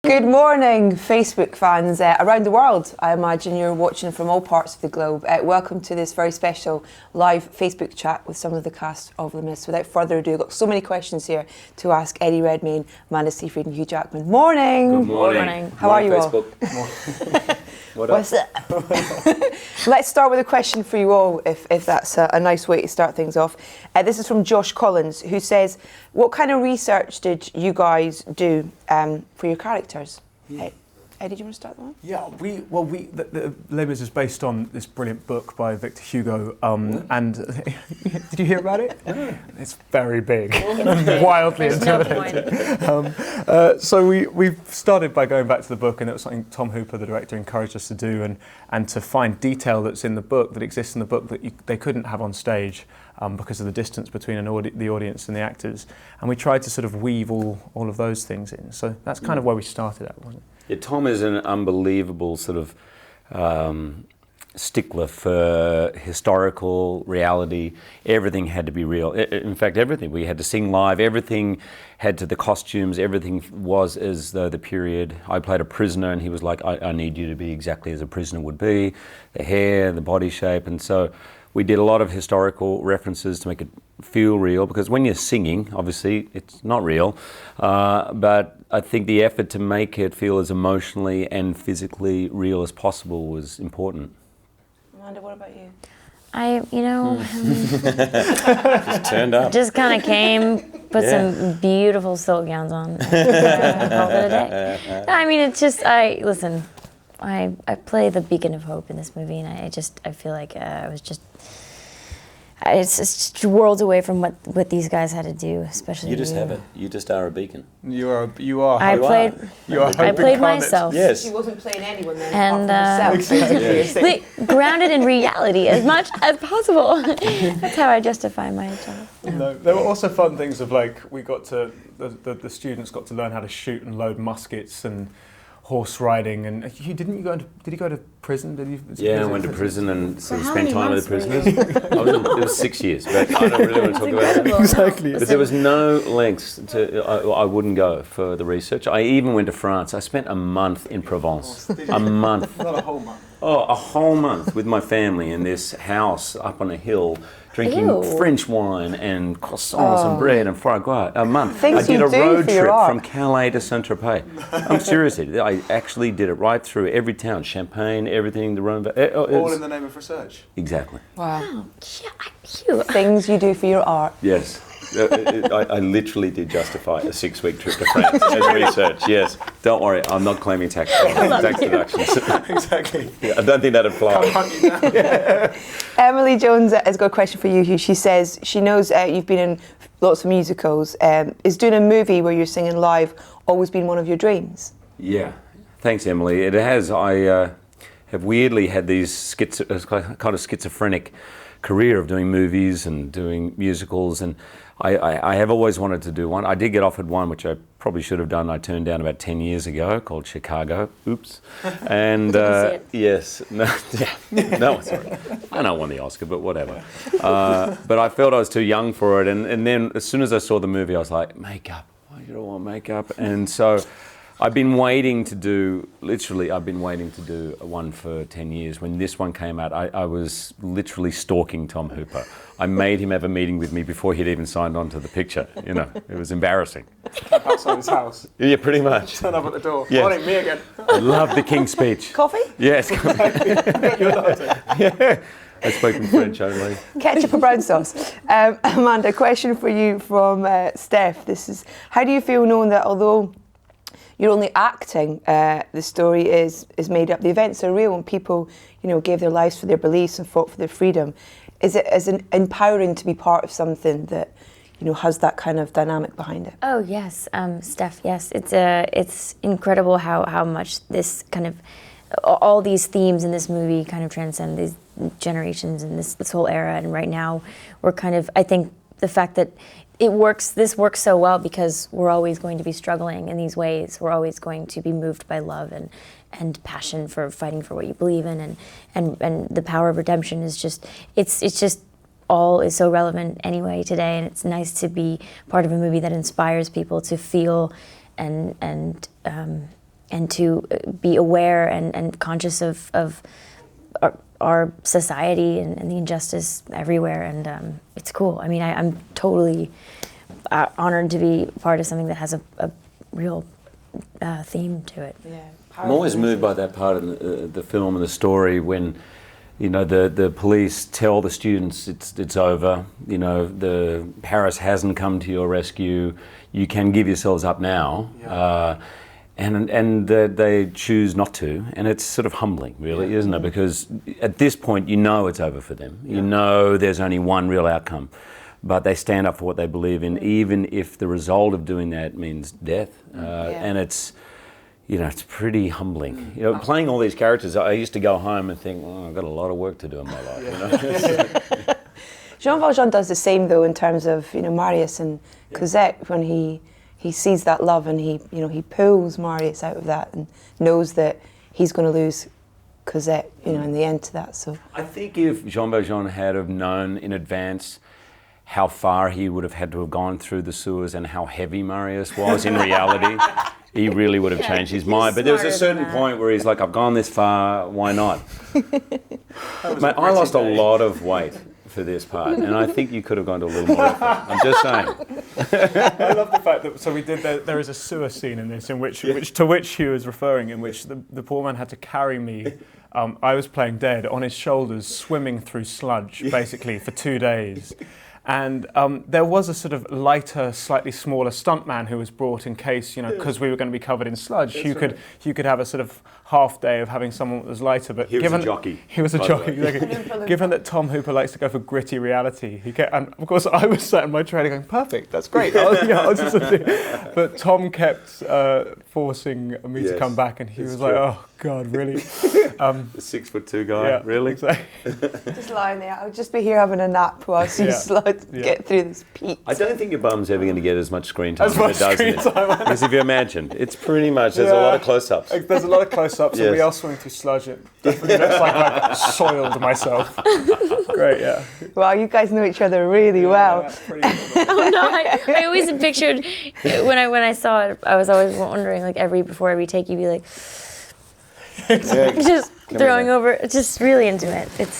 Good morning, Facebook fans around the world. I imagine you're watching from all parts of the globe. Welcome to this very special live Facebook chat with some of the cast of The Mist. Without further ado, I've got so many questions here to ask Eddie Redmayne, Amanda Seyfried and Hugh Jackman. Morning! Good morning. How are you Facebook. all? What's up? Let's start with a question for you all, if that's a nice way to start things off. This is from Josh Collins, who says, what kind of research did you guys do for your characters? Eddie, do you want to start that one? Yeah, the Les Mis is based on this brilliant book by Victor Hugo, and did you hear about it? No. It's very big, wildly intimidating. So we started by going back to the book, and it was something Tom Hooper, the director, encouraged us to do, and to find detail that's in the book, that exists in the book, that they couldn't have on stage because of the distance between the audience and the actors. And we tried to sort of weave all of those things in. So that's kind of where we started at, wasn't it? Yeah, Tom is an unbelievable sort of stickler for historical reality. Everything had to be real. In fact, everything. We had to sing live. Everything had to, the costumes, everything was as though the period. I played a prisoner and he was like, I need you to be exactly as a prisoner would be. The hair, the body shape. And so we did a lot of historical references to make it feel real, because when you're singing, obviously, it's not real. But I think the effort to make it feel as emotionally and physically real as possible was important. Amanda, what about you? Just turned up. Just kind of came, put some beautiful silk gowns on, and called it a day. No, I mean, it's just, listen, I play the beacon of hope in this movie, and I feel like I was just, it's just worlds away from what these guys had to do, especially You just have it. You just are a beacon. You are. I played myself. Yes. She wasn't playing anyone then, And apart from herself. grounded in reality as much as possible. That's how I justify my job. No, there were also fun things of, like, we got to, the students got to learn how to shoot and load muskets and horse riding. And did he go to prison? Yeah, I went to prison and sort of spent time with the prisoners. It was 6 years, but I don't really want to talk about it. Exactly. But there was no lengths I wouldn't go for the research. I even went to France. I spent a month in Provence. A month. Not a whole month. Oh, a whole month with my family in this house up on a hill, drinking French wine and croissants and bread and foie gras. A month. Things I did you a do road for your trip art. from Calais to Saint-Tropez. I'm serious. I actually did it right through every town, Champagne, everything, the Rhone. All in the name of research. Exactly. Wow. Yeah, Things you do for your art. Yes. I literally did justify a 6-week trip to France as research. Yes. Don't worry, I'm not claiming tax deductions. Exactly. Yeah, I don't think that'd fly. Come hunt you down. Yeah. Emily Jones has got a question for you, Hugh. She says she knows you've been in lots of musicals. Is doing a movie where you're singing live always been one of your dreams? Yeah. Thanks, Emily. It has. I have weirdly had these kind of schizophrenic career of doing movies and doing musicals, and I have always wanted to do one. I did get offered one, which I probably should have done. I turned down about 10 years ago, called Chicago. Oops. And yes, no, sorry. I don't won the Oscar, but whatever. But I felt I was too young for it, and then as soon as I saw the movie, I was like, makeup. Why do I want makeup? And so I've been waiting to do one for 10 years. When this one came out, I was literally stalking Tom Hooper. I made him have a meeting with me before he'd even signed on to the picture. You know, it was embarrassing. Outside his house. Yeah, pretty much. Turn up at the door. Yes. Morning, me again. I love the King's Speech. Coffee? Yes. You're allowed to. Yeah. I spoke in French only. Ketchup or brown sauce? Amanda, a question for you from Steph. This is, how do you feel knowing that although you're only acting, the story is made up, the events are real, and people, gave their lives for their beliefs and fought for their freedom? Is it empowering to be part of something that, has that kind of dynamic behind it? Oh yes, Steph. Yes, it's incredible how much this kind of all these themes in this movie kind of transcend these generations and this whole era. And right now, we're kind of, I think the fact that this works so well because we're always going to be struggling in these ways. We're always going to be moved by love and passion for fighting for what you believe in, and the power of redemption is just, it's just all is so relevant anyway today, and it's nice to be part of a movie that inspires people to feel and to be aware and conscious of our society and the injustice everywhere, and it's cool. I mean, I'm totally honored to be part of something that has a real theme to it. Yeah, I'm always moved by that part of the film and the story when, you know, the police tell the students it's over. You know, the Paris hasn't come to your rescue. You can give yourselves up now. Yeah. And they choose not to, and it's sort of humbling, really, isn't it? Because at this point, you know it's over for them. You know there's only one real outcome, but they stand up for what they believe in, even if the result of doing that means death. And it's, you know, it's pretty humbling. You know, playing all these characters, I used to go home and think, oh, I've got a lot of work to do in my life. You know? Jean Valjean does the same, though, in terms of, you know, Marius and Cosette, when he sees that love and he pulls Marius out of that and knows that he's going to lose Cosette, you know, in the end to that. So I think if Jean Valjean had have known in advance how far he would have had to have gone through the sewers and how heavy Marius was in reality, he really would have changed his mind. But there was a certain point where he's like, I've gone this far, why not? Mate, I lost a lot of weight for this part, and I think you could have gone to a little more effort. I'm just saying. I love the fact that we did. There is a sewer scene in this, in which Hugh is referring, in which the poor man had to carry me. I was playing dead on his shoulders, swimming through sludge, basically for 2 days. And there was a sort of lighter, slightly smaller stuntman who was brought in case, you know, because we were going to be covered in sludge. You could have a sort of half day of having someone that was lighter. But he was a jockey. He was a jockey, exactly. Given that Tom Hooper likes to go for gritty reality, and of course I was sat in my trailer going, perfect, that's great. I'll just but Tom kept forcing me to come back, and he was like, oh God, really? The 6'2" guy, really? Exactly. just lying there, I'll just be here having a nap whilst you get through this peak. I don't think your bum's ever going to get as much screen time as it does in it. Because if you imagine, it's pretty much, there's a lot of close-ups. There's a lot of close-ups, and we are swimming through sludge. It definitely looks like I've soiled myself. Great, yeah. Wow, you guys know each other really well. Oh no, I always pictured, when I saw it, I was always wondering, like, before every take, you'd be like, just throwing over, just really into it. It's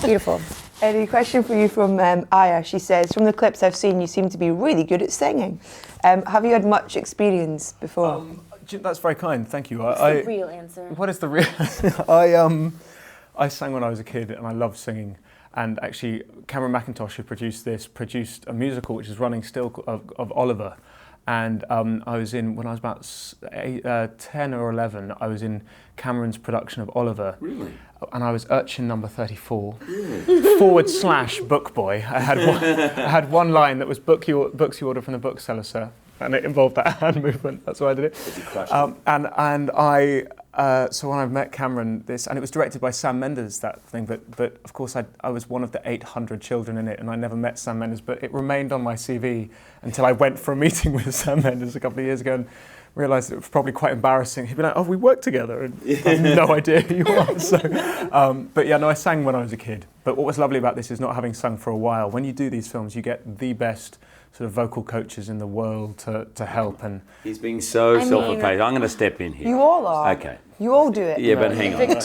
beautiful. Eddie, question for you from Aya. She says, from the clips I've seen, you seem to be really good at singing. Have you had much experience before? That's very kind, thank you. What's the real answer? What is the real answer? I sang when I was a kid, and I loved singing. And actually, Cameron Mackintosh, who produced a musical which is running still of Oliver. And I was in, when I was about 10 or 11, I was in Cameron's production of Oliver. Really? And I was urchin number 34, / book boy. I had one line that was books you order from the bookseller, sir. And it involved that hand movement. That's why I did it. So when I met Cameron, and it was directed by Sam Mendes, that thing, but of course I was one of the 800 children in it, and I never met Sam Mendes, but it remained on my CV until I went for a meeting with Sam Mendes a couple of years ago and realised it was probably quite embarrassing. He'd be like, oh, we worked together, and I have no idea who you are. So, but yeah, no, I sang when I was a kid. But what was lovely about this is not having sung for a while. When you do these films, you get the best sort of vocal coaches in the world to help. And he's being so self-effacing. I'm going to step in here. You all are. Okay. You all do it. Yeah, but hang on.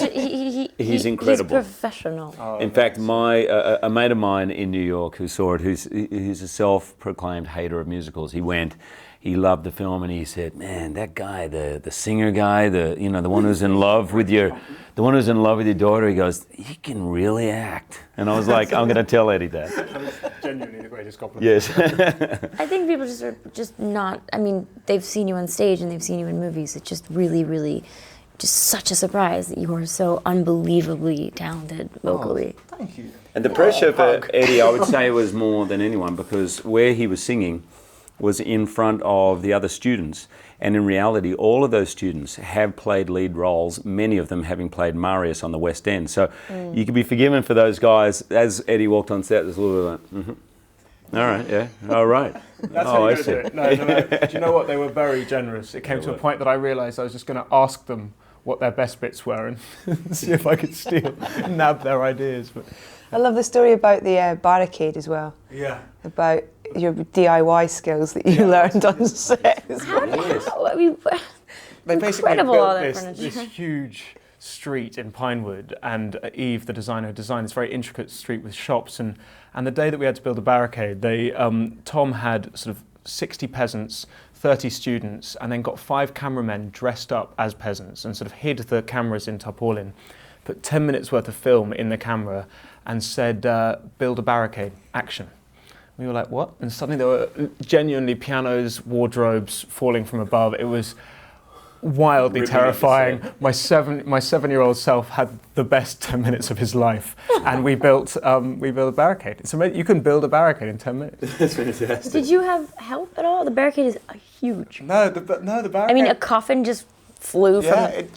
He's incredible. He's professional. In fact, a mate of mine in New York who saw it, who's a self-proclaimed hater of musicals, he loved the film, and he said, "Man, that guy, the singer guy, the one who's in love with your daughter," he goes, "He can really act." And I was like, "I'm going to tell Eddie that." That's genuinely the greatest compliment. Yes. I think people are just not. I mean, they've seen you on stage and they've seen you in movies. It's just really, really, just such a surprise that you are so unbelievably talented vocally. Oh, thank you. And the pressure for Eddie, I would say, was more than anyone, because where he was singing was in front of the other students, and in reality all of those students have played lead roles, many of them having played Marius on the West End, so you can be forgiven for those guys. As Eddie walked on set, there's a little bit like, all right, yeah, all right. That's how you do it. No. Do you know what? They were very generous. It came to a point that I realised I was just going to ask them what their best bits were and see if I could nab their ideas. But I love the story about the barricade as well. Yeah. About your DIY skills that you learned on set. I mean, they basically incredible, built all that this huge street in Pinewood, and Eve, the designer, designed this very intricate street with shops. And the day that we had to build a barricade, Tom had sort of 60 peasants, 30 students, and then got 5 cameramen dressed up as peasants and sort of hid the cameras in tarpaulin, put 10 minutes worth of film in the camera, and said, build a barricade, action. We were like, what? And suddenly there were genuinely pianos, wardrobes falling from above. It was wildly terrifying. My 7-year-old self had the best 10 minutes of his life, and we built a barricade. It's amazing. You can build a barricade in 10 minutes. That's fantastic. Did you have help at all? The barricade is huge. No, the barricade. I mean, a coffin just flew from. Yeah, it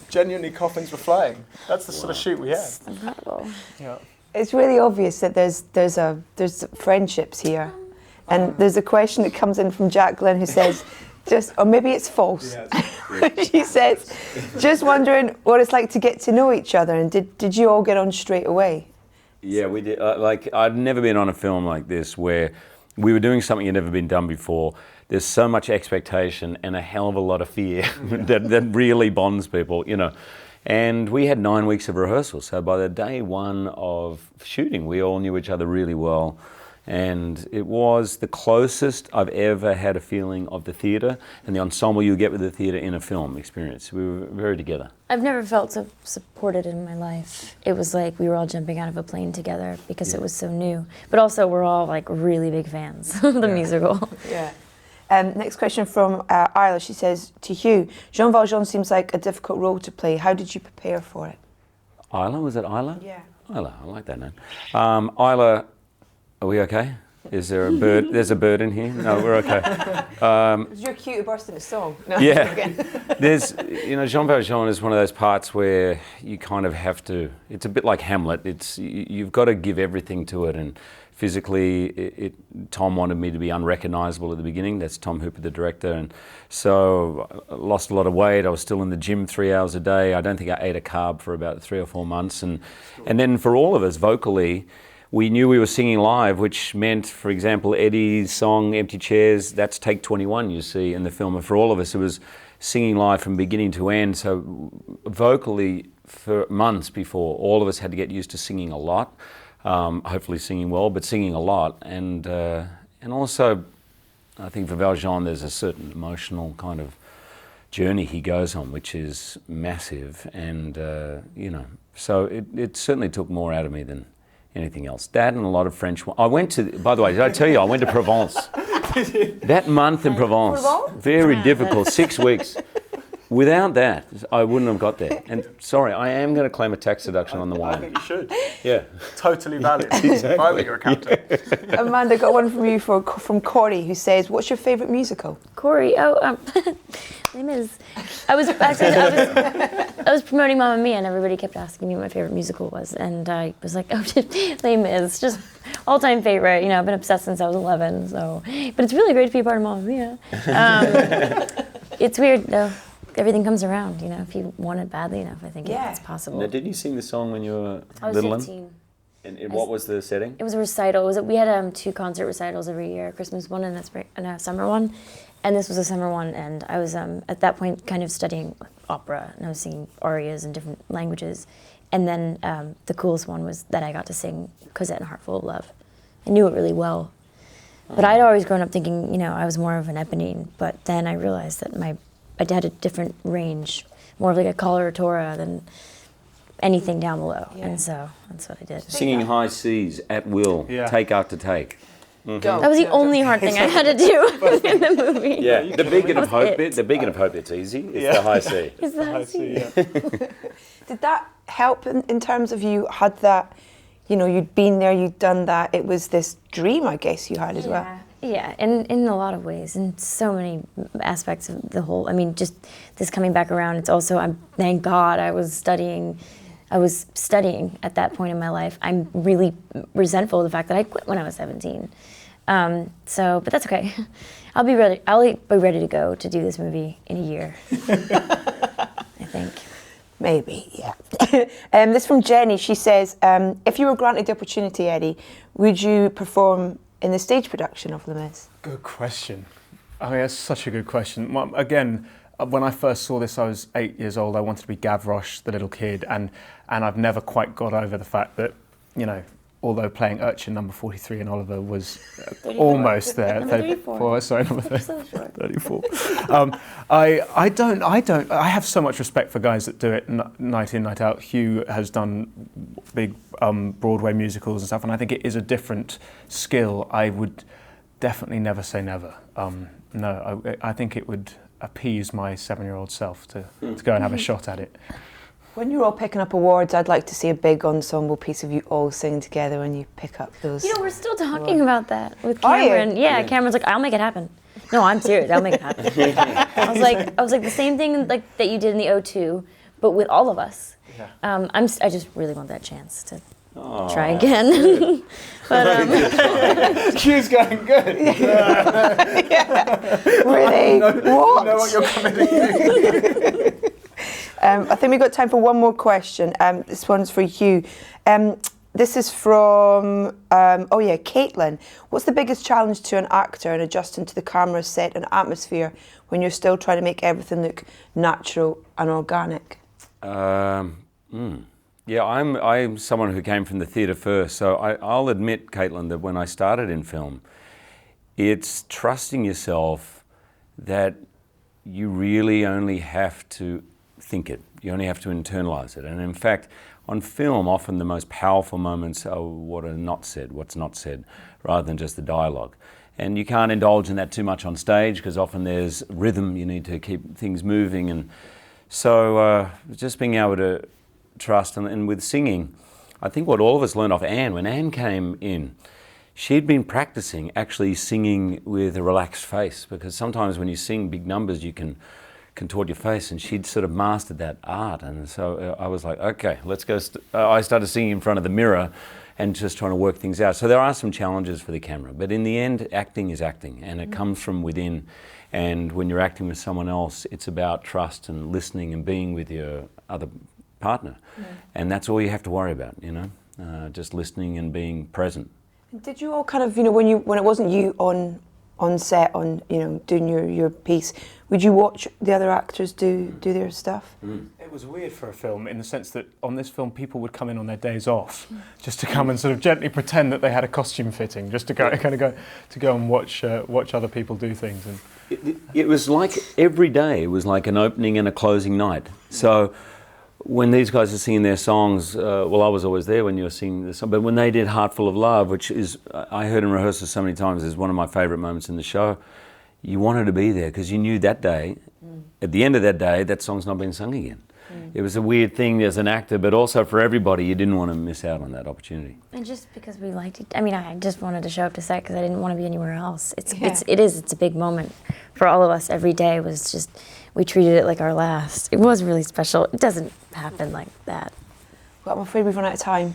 genuinely coffins were flying. That's the sort of shoot we had. It's incredible. Yeah. It's really obvious that there's friendships here, and there's a question that comes in from Jacqueline who says, or maybe it's false. Yeah, she says, just wondering what it's like to get to know each other, and did you all get on straight away? Yeah, we did. I'd never been on a film like this where we were doing something that had never been done before. There's so much expectation and a hell of a lot of fear that really bonds people, you know. And we had 9 weeks of rehearsal, so by the day one of shooting, we all knew each other really well. And it was the closest I've ever had a feeling of the theatre and the ensemble you get with the theatre in a film experience. We were very together. I've never felt so supported in my life. It was like we were all jumping out of a plane together because it was so new. But also we're all like really big fans of the musical. Yeah. Next question from Isla. She says, to Hugh, Jean Valjean seems like a difficult role to play. How did you prepare for it? Isla, was it Isla? Yeah. Isla, I like that name. Isla, are we okay? Is there a bird? There's a bird in here? No, we're okay. You're cute to burst into song. No, yeah. There's, Jean Valjean is one of those parts where you kind of have to, it's a bit like Hamlet. You've got to give everything to it, and physically, Tom wanted me to be unrecognisable at the beginning. That's Tom Hooper, the director, and so I lost a lot of weight. I was still in the gym 3 hours a day. I don't think I ate a carb for about 3 or 4 months, and then for all of us, vocally, we knew we were singing live, which meant, for example, Eddie's song "Empty Chairs." That's take 21, you see in the film, and for all of us, it was singing live from beginning to end. So vocally, for months before, all of us had to get used to singing a lot. Hopefully singing well, but singing a lot, and also I think for Valjean there's a certain emotional kind of journey he goes on, which is massive, and so it certainly took more out of me than anything else. That and a lot of French. I went to, by the way, did I tell you I went to Provence? That month in Provence, very difficult, 6 weeks. Without that, I wouldn't have got there. And sorry, I am going to claim a tax deduction on the wine. I think you should. Yeah. Totally valid. Exactly. I think you're a captain. Yeah. Amanda, got one from you from Corey, who says, what's your favourite musical? Corey, Les Mis. I was promoting Mamma Mia, and everybody kept asking me what my favourite musical was, and I was like, Les Mis, just all-time favorite. I've been obsessed since I was 11. So, but it's really great to be a part of Mamma Mia. It's weird though. Everything comes around, if you want it badly enough, I think it's possible. Now, didn't you sing the song when you were I was little? 15. And what was the setting? It was a recital. We had 2 concert recitals every year, a Christmas one and a summer one. And this was a summer one, and I was at that point kind of studying opera, and I was singing arias in different languages. And then the coolest one was that I got to sing Cosette and Heart Full of Love. I knew it really well. But I'd always grown up thinking, I was more of an Eponine, but then I realized that I had a different range, more of like a coloratura than anything down below. Yeah. And so that's what I did. Singing high C's at will, take after take. Mm-hmm. That was the only hard thing I had to do in the movie. Yeah, the beacon of hope bit. The beacon of hope bit's easy. It's the high C. It's the high C. Yeah. Did that help in terms of you had that, you'd been there, you'd done that. It was this dream, I guess, you had as well. Yeah, in a lot of ways, in so many aspects of the whole. I mean, just this coming back around. It's also, thank God, I was studying at that point in my life. I'm really resentful of the fact that I quit when I was 17. But that's okay. I'll be ready to go to do this movie in a year. I think. Maybe, yeah. This from Jenny. She says, if you were granted the opportunity, Eddie, would you perform in the stage production of Les Mis? Good question. I mean, that's such a good question. Again, when I first saw this, I was 8 years old. I wanted to be Gavroche, the little kid, and I've never quite got over the fact that, you know, although playing Urchin number 43 in Oliver was almost there. Number 34. Sorry, number So short. 34. I have so much respect for guys that do it night in, night out. Hugh has done big Broadway musicals and stuff, and I think it is a different skill. I would definitely never say never. No, I think it would appease my 7-year-old self to go and have a shot at it. When you're all picking up awards, I'd like to see a big ensemble piece of you all singing together when you pick up those. You know, we're still talking about that with Are you? Cameron. Yeah, Cameron's like, I'll make it happen. No, I'm serious. I'll make it happen. I was like the same thing like that you did in the O2, but with all of us. Yeah. I just really want that chance to try again. But Hugh's going good. Really? What? Know what you're committing to. I think we've got time for one more question. This one's for Hugh. This is from, Caitlin. What's the biggest challenge to an actor in adjusting to the camera, set and atmosphere when you're still trying to make everything look natural and organic? Yeah, I'm someone who came from the theatre first, so I'll admit, Caitlin, that when I started in film, it's trusting yourself that you really only have to think it. You only have to internalise it. And in fact, on film, often the most powerful moments are what are not said, what's not said, rather than just the dialogue. And you can't indulge in that too much on stage because often there's rhythm, you need to keep things moving. And so just being able to trust, and with singing, I think what all of us learned off Anne, when Anne came in, she'd been practicing actually singing with a relaxed face, because sometimes when you sing big numbers you can contort your face, and she'd sort of mastered that art. And so I was like, okay, let's go. I started singing in front of the mirror and just trying to work things out. So there are some challenges for the camera, but in the end, acting is acting, and it comes from within. And when you're acting with someone else, it's about trust and listening and being with your other partner. And that's all you have to worry about, you know, just listening and being present. Did you all kind of, you know, when it wasn't you on set, on, you know, doing your piece, would you watch the other actors do their stuff? It was weird for a film in the sense that on this film people would come in on their days off just to come and sort of gently pretend that they had a costume fitting, just to go and watch other people do things. And it was like every day was like an opening and a closing night. So when these guys are singing their songs, I was always there when you were singing this song, but when they did Heart Full of Love, which is, I heard in rehearsal so many times, is one of my favourite moments in the show, you wanted to be there because you knew that day, at the end of that day, that song's not being sung again. It was a weird thing as an actor, but also for everybody, you didn't want to miss out on that opportunity. And just because we liked it, I mean, I just wanted to show up to set because I didn't want to be anywhere else. It's a big moment for all of us. Every day was just, we treated it like our last. It was really special. It doesn't happen like that. Well, I'm afraid we've run out of time.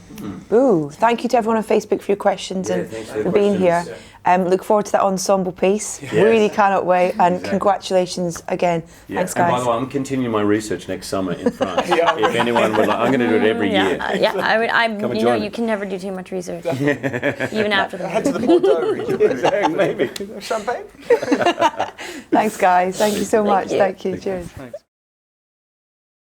Ooh, thank you to everyone on Facebook for your questions and for being here. Look forward to that ensemble piece. Yes. Really cannot wait, and congratulations again. Thanks, guys. And by the way, I'm continuing my research next summer in France. If anyone would like, I'm going to do it every year. You can never do too much research, even after the head to the Bordeaux. Maybe. Champagne? Thanks, guys. Thank you so much. you. Thank you. Cheers. Thanks.